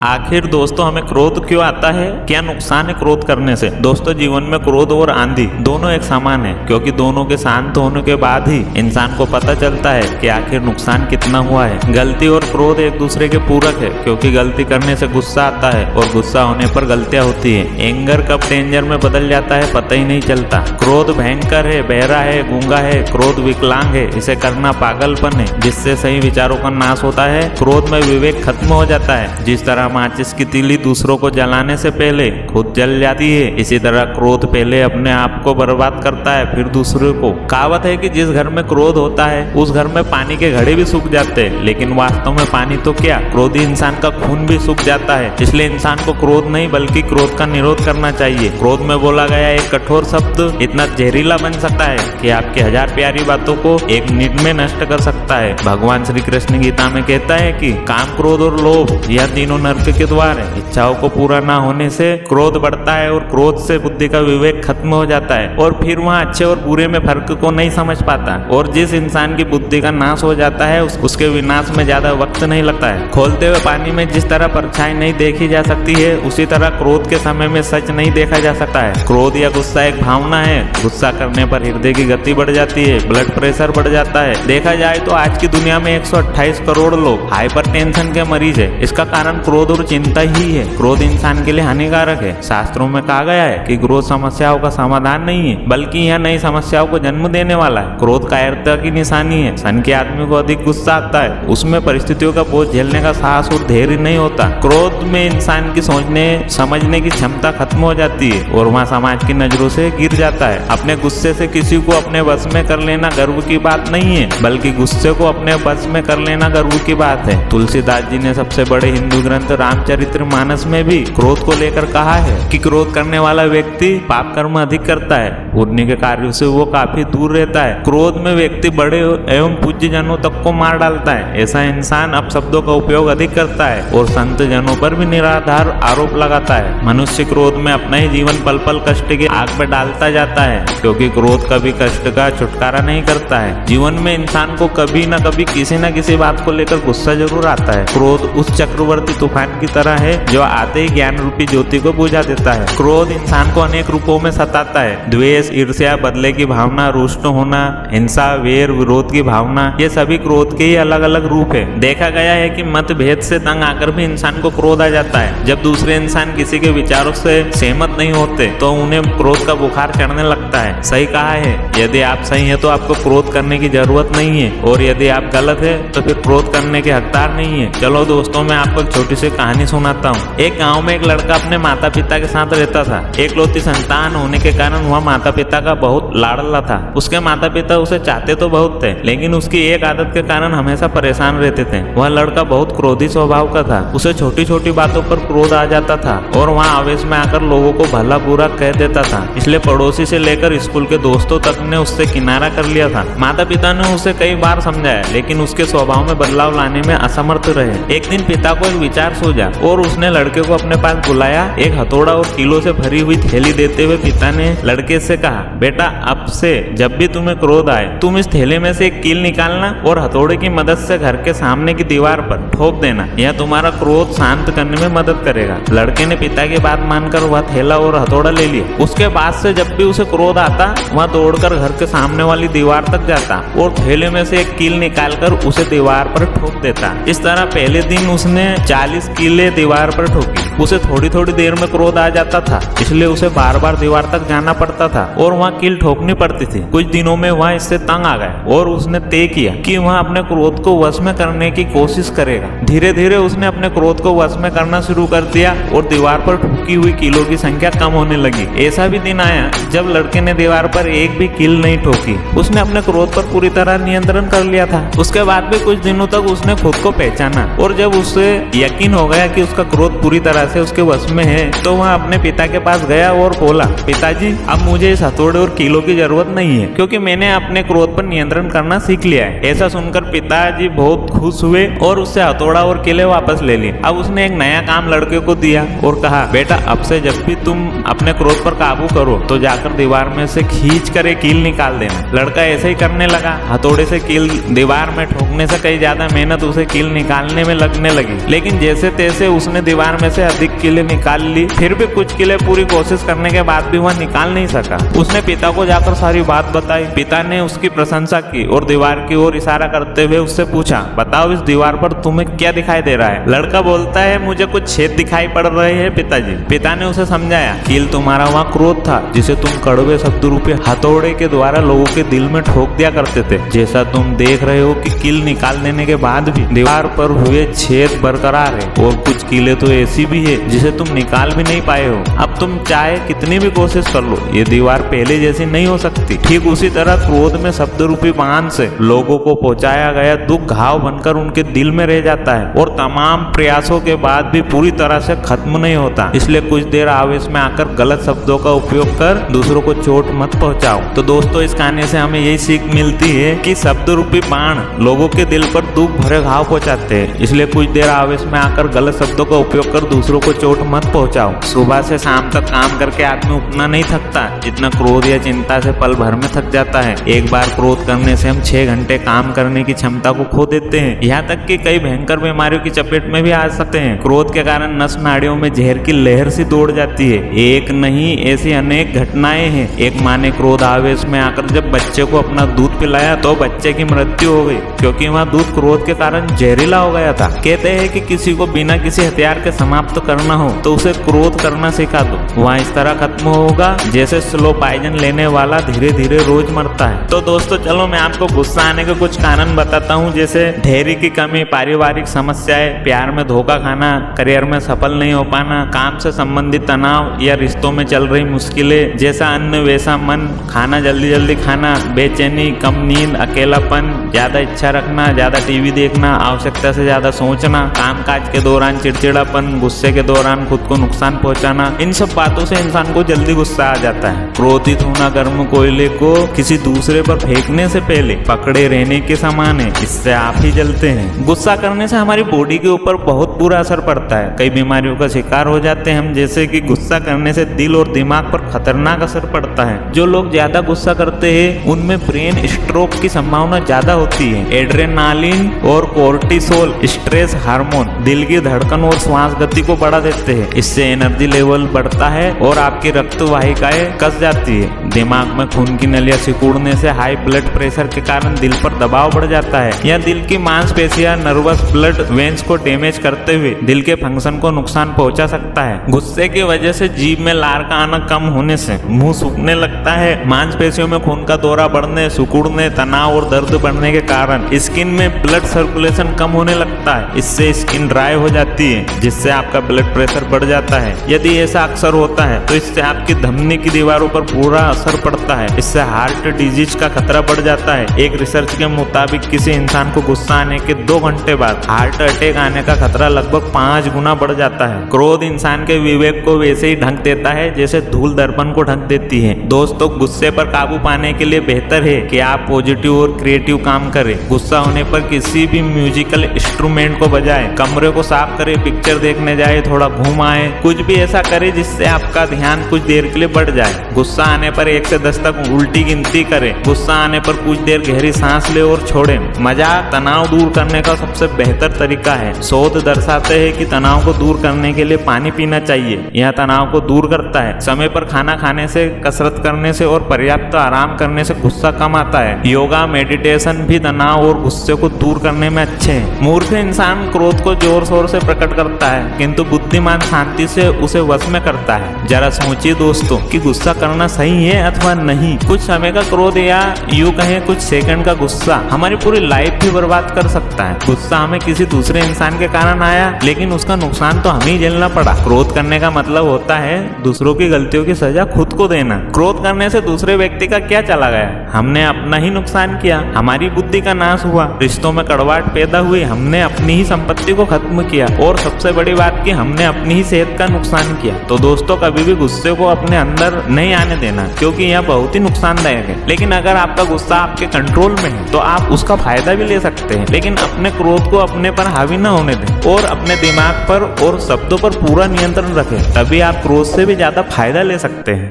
आखिर दोस्तों हमें क्रोध क्यों आता है? क्या नुकसान है क्रोध करने से? दोस्तों जीवन में क्रोध और आंधी दोनों एक समान है, क्योंकि दोनों के शांत होने के बाद ही इंसान को पता चलता है कि आखिर नुकसान कितना हुआ है। गलती और क्रोध एक दूसरे के पूरक है, क्योंकि गलती करने से गुस्सा आता है और गुस्सा होने पर गलतियां होती है। एंगर कब डेंजर में बदल जाता है पता ही नहीं चलता। क्रोध भयंकर है, बहरा है, गूंगा है, क्रोध विकलांग है, इसे करना पागलपन है, जिससे सही विचारों का नाश होता है। क्रोध में विवेक खत्म हो जाता है। जिस तरह माचिस की तीली दूसरों को जलाने से पहले खुद जल जाती है, इसी तरह क्रोध पहले अपने आप को बर्बाद करता है फिर दूसरे को। कहावत है कि जिस घर में क्रोध होता है उस घर में पानी के घड़े भी सूख जाते हैं, लेकिन वास्तव में पानी तो क्या, क्रोधी इंसान का खून भी सूख जाता है। इसलिए इंसान को क्रोध नहीं बल्कि क्रोध का निरोध करना चाहिए। क्रोध में बोला गया एक कठोर शब्द इतना जहरीला बन सकता है कि आपकी 1000 प्यारी बातों को एक मिनट में नष्ट कर सकता है। भगवान श्री कृष्ण गीता में कहता है कि काम, क्रोध और लोभ यह तीनों नरक के द्वार है। इच्छाओं को पूरा ना होने से क्रोध बढ़ता है और क्रोध से बुद्धि का विवेक खत्म हो जाता है और फिर वहाँ अच्छे और बुरे में फर्क को नहीं समझ पाता। और जिस इंसान की बुद्धि का नाश हो जाता है उसके विनाश में ज्यादा वक्त नहीं लगता है। खोलते हुए पानी में जिस तरह परछाई नहीं देखी जा सकती है, उसी तरह क्रोध के समय में सच नहीं देखा जा सकता है। क्रोध या गुस्सा एक भावना है। गुस्सा करने पर हृदय की गति बढ़ जाती है, ब्लड प्रेशर बढ़ जाता है। देखा जाए तो आज की दुनिया में 128 करोड़ लोग हाइपरटेंशन के मरीज है। इसका कारण क्रोध और चिंता ही है। क्रोध इंसान के लिए हानिकारक है। शास्त्रों में कहा गया है कि क्रोध समस्याओं का समाधान नहीं है, बल्कि यह नई समस्याओं को जन्म देने वाला है। क्रोध कायरता की निशानी है। सन के आदमी को अधिक गुस्सा आता है, उसमें परिस्थितियों का बोझ झेलने का साहस और धैर्य नहीं होता। क्रोध में इंसान की सोचने समझने की क्षमता खत्म हो जाती है और वहाँ समाज की नजरों से गिर जाता है। अपने गुस्से से किसी को अपने बस में कर लेना गर्व की बात नहीं है, बल्कि गुस्से को अपने बस में कर लेना गर्व की बात है। तुलसीदास जी ने सबसे बड़े हिंदू ग्रंथ रामचरितमानस में भी क्रोध को लेकर कहा है कि क्रोध करने वाला व्यक्ति पाप कर्म अधिक करता है, पुण्य के कार्यों से वो काफी दूर रहता है। क्रोध में व्यक्ति बड़े एवं पूज्य जनों तक को मार डालता है। ऐसा इंसान अपशब्दों का उपयोग अधिक करता है और संत जनों पर भी निराधार आरोप लगाता है। मनुष्य क्रोध में अपना ही जीवन पल पल कष्ट की आग में डालता जाता है, क्योंकि क्रोध कभी कष्ट का छुटकारा नहीं करता है। जीवन में इंसान को कभी न कभी किसी न किसी बात को लेकर गुस्सा जरूर आता है। क्रोध उस चक्रवर्ती तूफान की तरह है जो आते ही ज्ञान रूपी ज्योति को बुझा देता है। क्रोध इंसान को अनेक रूपों में सताता है। द्वेष, ईर्ष्या, बदले की भावना, रुष्ट होना, हिंसा, वेर, विरोध की भावना, ये सभी क्रोध के ही अलग अलग रूप है। देखा गया है कि मतभेद से तंग आकर भी इंसान को क्रोध आ जाता है। जब दूसरे इंसान किसी के विचारों से सहमत नहीं होते तो उन्हें क्रोध का बुखार चढ़ने लगता है। सही कहा है, यदि आप सही है तो आपको क्रोध करने की जरूरत नहीं है, और यदि आप गलत है तो फिर क्रोध करने के हकदार नहीं है। चलो दोस्तों, मैं आपको एक छोटी सी कहानी सुनाता हूँ। एक गांव में एक लड़का अपने माता पिता के साथ रहता था। एकलौती संतान होने के कारण वह माता पिता का बहुत लाडला था। उसके माता पिता उसे चाहते तो बहुत थे, लेकिन उसकी एक आदत के कारण हमेशा परेशान रहते थे। वह लड़का बहुत क्रोधी स्वभाव का था। उसे छोटी छोटी बातों पर क्रोध आ जाता था और वह आवेश में आकर लोगों को भला बुरा कह देता था। इसलिए पड़ोसी से लेकर स्कूल के दोस्तों तक ने उससे किनारा कर लिया था। माता पिता ने उसे कई बार समझाया, लेकिन उसके स्वभाव में बदलाव लाने में असमर्थ रहे। एक दिन पिता को एक विचार सूझा और उसने लड़के को अपने पास बुलाया। एक हथौड़ा और कीलों से भरी हुई थैली देते हुए पिता ने लड़के से कहा, बेटा अब से जब भी तुम्हें क्रोध आए तुम इस थैले में से एक कील निकालना और हथौड़े की मदद से घर के सामने की दीवार पर ठोक देना। यह तुम्हारा क्रोध शांत करने में मदद करेगा। लड़के ने पिता की बात मानकर वह थैला और हथौड़ा ले लिया। उसके बाद से जब भी उसे क्रोध आता वह दौड़कर घर के सामने वाली दीवार तक जाता और थैले में से एक कील निकालकर उसे दीवार पर ठोक देता। इस तरह पहले दिन उसने 40 कीलें दीवार पर ठोकी। उसे थोड़ी थोड़ी देर में क्रोध आ जाता था, इसलिए उसे बार बार दीवार तक जाना पड़ता था और वहाँ कील ठोकनी पड़ती थी। कुछ दिनों में वह इससे तंग आ गया और उसने तय किया कि वह अपने क्रोध को वश में करने की कोशिश करेगा। धीरे धीरे उसने अपने क्रोध को वश में करना शुरू कर दिया और दीवार पर ठोकी हुई कीलों की संख्या कम होने लगी। ऐसा भी दिन आया जब लड़के ने दीवार पर एक भी कील नहीं ठोकी। उसने अपने क्रोध पर पूरी तरह नियंत्रण कर लिया था। उसके बाद भी कुछ दिनों तक उसने खुद को पहचाना और जब उसे यकीन हो गया कि उसका क्रोध पूरी तरह तरह से उसके वश में है तो वह अपने पिता के पास गया और बोला, पिताजी अब मुझे इस हथौड़े और कीलों की जरूरत नहीं है क्योंकि मैंने अपने क्रोध पर नियंत्रण करना सीख लिया है। ऐसा सुनकर पिताजी बहुत खुश हुए और उससे हथौड़ा और कीले वापस ले लिए। अब उसने एक नया काम लड़के को दिया और कहा, बेटा अब से जब भी तुम अपने क्रोध पर काबू करो तो जाकर दीवार में से खींच कर एक कील निकाल देना। लड़का ऐसे ही करने लगा। हथौड़े से कील दीवार में ठोकने से कई ज्यादा मेहनत उसे कील निकालने में लगने लगी, लेकिन जैसे तैसे उसने दीवार में से अधिक कीलें निकाल ली। फिर भी कुछ कीलें पूरी कोशिश करने के बाद भी वह निकाल नहीं सका। उसने पिता को जाकर सारी बात बताई। पिता ने उसकी प्रशंसा की और दीवार की ओर इशारा करते हुए उससे पूछा, बताओ इस दीवार पर तुम्हें क्या दिखाई दे रहा है? लड़का बोलता है, मुझे कुछ छेद दिखाई पड़ रहे हैं पिताजी। पिता ने उसे समझाया, कील तुम्हारा वहाँ क्रोध था जिसे तुम कड़वे शब्द रूपी हथौड़े के द्वारा लोगों के दिल में ठोक दिया करते थे। जैसा तुम देख रहे हो कि कील निकाल देने के बाद भी दीवार पर हुए छेद बरकरार है और कुछ कीलें तो ऐसी भी है जिसे तुम निकाल भी नहीं पाए हो। अब तुम चाहे कितनी भी कोशिश कर लो, ये दीवार पहले जैसी नहीं हो सकती। ठीक उसी तरह क्रोध में शब्द रूपी बाण से लोगों को पहुंचाया गया दुख घाव बनकर उनके दिल में रह जाता है और तमाम प्रयासों के बाद भी पूरी तरह से खत्म नहीं होता। इसलिए कुछ देर आवेश में आकर गलत शब्दों का उपयोग कर दूसरों को चोट मत पहुंचाओ। तो दोस्तों इस कहानी से हमें यही सीख मिलती है कि शब्द रूपी बाण लोगों के दिल पर दुख भरे घाव पहुंचाते हैं। इसलिए कुछ देर आवेश में आकर गलत शब्दों का उपयोग कर दूसरों को चोट मत पहुंचाओ। सुबह से शाम तक काम करके आदमी उतना नहीं थकता जितना क्रोध या चिंता से पल भर में थक जाता है। एक बार क्रोध करने से हम 6 घंटे काम करने की क्षमता को खो देते हैं, यहाँ तक कि कई भयंकर बीमारियों की चपेट में भी आ सकते हैं। क्रोध के कारण नस नाड़ियों में जहर की लहर सी दौड़ जाती है। एक नहीं ऐसी अनेक घटनाएं हैं। एक माँ ने क्रोध आवेश में आकर जब बच्चे को अपना दूध पिलाया तो बच्चे की मृत्यु हो गई क्योंकि वह दूध क्रोध के कारण जहरीला हो गया था। कहते हैं कि किसी को बिना किसी हथियार के समाप्त करना हो तो उसे क्रोध करना सिखा दो, वह इस तरह खत्म होगा जैसे स्लो पॉइजन लेने वाला धीरे धीरे रोज मरता है। तो दोस्तों चलो मैं आपको गुस्सा आने के कुछ कारण बताता हूँ, जैसे धैर्य की कमी, पारिवारिक समस्याएं, प्यार में धोखा खाना, करियर में सफल नहीं हो पाना, काम से संबंधित तनाव या रिश्तों में चल रही मुश्किलें, जैसा अन्न वैसा मन, खाना जल्दी जल्दी खाना, बेचैनी, कम नींद, अकेलापन, ज्यादा इच्छा रखना, ज्यादा टीवी देखना, आवश्यकता से ज्यादा सोचना, कामकाज के दौरान चिड़चिड़ापन, गुस्से के दौरान खुद को नुकसान पहुंचाना। इन सब बातों से इंसान को जल्दी गुस्सा आ जाता है। क्रोधित होना गर्म कोयले को किसी दूसरे पर फेंकने से पहले पकड़े रहने के समान है, इससे आप ही जलते हैं। गुस्सा करने से हमारी बॉडी के ऊपर बहुत बुरा असर पड़ता है। कई बीमारियों का शिकार हो जाते हैं हम, जैसे कि गुस्सा करने से दिल और दिमाग पर खतरनाक असर पड़ता है। जो लोग ज्यादा गुस्सा करते हैं उनमें ब्रेन स्ट्रोक की संभावना ज्यादा होती है। एड्रेनालिन और कोर्टिसोल स्ट्रेस हार्मोन दिल की धड़कन और श्वास गति को बढ़ा देते हैं। इससे एनर्जी लेवल बढ़ता है और आपकी रक्त वाहिकाएं कस जाती है। दिमाग में खून की नलियां सिकुड़ने से हाई ब्लड प्रेशर के कारण दिल पर दबाव बढ़ जाता है या दिल की मांसपेशियां नर्वस ब्लड वेन्स को डैमेज करते हुए दिल के फंक्शन को नुकसान पहुंचा सकता है। गुस्से की वजह से जीभ में लार का आना कम होने से मुंह सूखने लगता है। मांसपेशियों में खून का दौरा बढ़ने, सिकुड़ने, तनाव और दर्द बढ़ने के कारण स्किन में ब्लड सर्कुलेशन कम होने लगता है। इससे स्किन ड्राई हो जाती है जिससे आपका ब्लड प्रेशर बढ़ जाता है। यदि ऐसा अक्सर होता है तो इससे आपकी धमनी की दीवारों पर बुरा असर पड़ता है। इससे हार्ट डिजीज का खतरा बढ़ जाता है। एक रिसर्च के मुताबिक किसी इंसान को गुस्सा आने के 2 घंटे बाद हार्ट अटैक आने का खतरा लगभग 5 गुना बढ़ जाता है। क्रोध इंसान के विवेक को वैसे ही ढक देता है जैसे धूल दर्पण को ढक देती है। दोस्तों गुस्से पर काबू पाने के लिए बेहतर है कि आप पॉजिटिव और क्रिएटिव काम करें। गुस्सा होने पर किसी भी म्यूजिकल इंस्ट्रूमेंट को बजाएं, कमरे को साफ करें, पिक्चर देखने जाए, थोड़ा घूम आए, कुछ भी ऐसा करें जिससे आपका ध्यान कुछ देर के लिए बढ़ जाए। गुस्सा आने पर 1 से 10 तक उल्टी गिनती करें। गुस्सा आने पर कुछ देर गहरी सांस ले और छोड़ें। मजाक तनाव दूर करने का सबसे बेहतर तरीका है। शोध दर्शाते हैं कि तनाव को दूर करने के लिए पानी पीना चाहिए। यह तनाव को दूर करता है। समय पर खाना खाने से, कसरत करने से और पर्याप्त आराम करने से गुस्सा कम आता है। योगा, मेडिटेशन भी तनाव और गुस्से को दूर करने में अच्छे हैं। मूर्ख इंसान क्रोध को जोर शोर से प्रकट करता है किंतु बुद्धिमान शांति से उसे वश में करता है। जरा सोचिए दोस्तों कि गुस्सा करना सही है अथवा नहीं। कुछ समय का क्रोध या यूं कहें कुछ सेकंड का गुस्सा हमारी पूरी लाइफ भी बर्बाद कर सकता है। गुस्सा हमें किसी दूसरे इंसान के कारण आया लेकिन उसका नुकसान तो हमें ही झेलना पड़ा। क्रोध करने का मतलब होता है दूसरों की गलतियों की सजा खुद को देना। क्रोध करने से दूसरे व्यक्ति का क्या चला गया, हमने अपना ही नुकसान किया, हमारी बुद्धि का नाश हुआ, रिश्तों में कड़वाहट पैदा हुई, हमने अपनी ही संपत्ति को खत्म किया और सबसे बड़ी बात कि क्योंकि हमने अपनी ही सेहत का नुकसान किया। तो दोस्तों कभी भी गुस्से को अपने अंदर नहीं आने देना, क्योंकि यह बहुत ही नुकसानदायक है। लेकिन अगर आपका गुस्सा आपके कंट्रोल में है तो आप उसका फायदा भी ले सकते हैं, लेकिन अपने क्रोध को अपने पर हावी न होने दें और अपने दिमाग पर और शब्दों पर पूरा नियंत्रण रखें, तभी आप क्रोध से भी ज्यादा फायदा ले सकते हैं।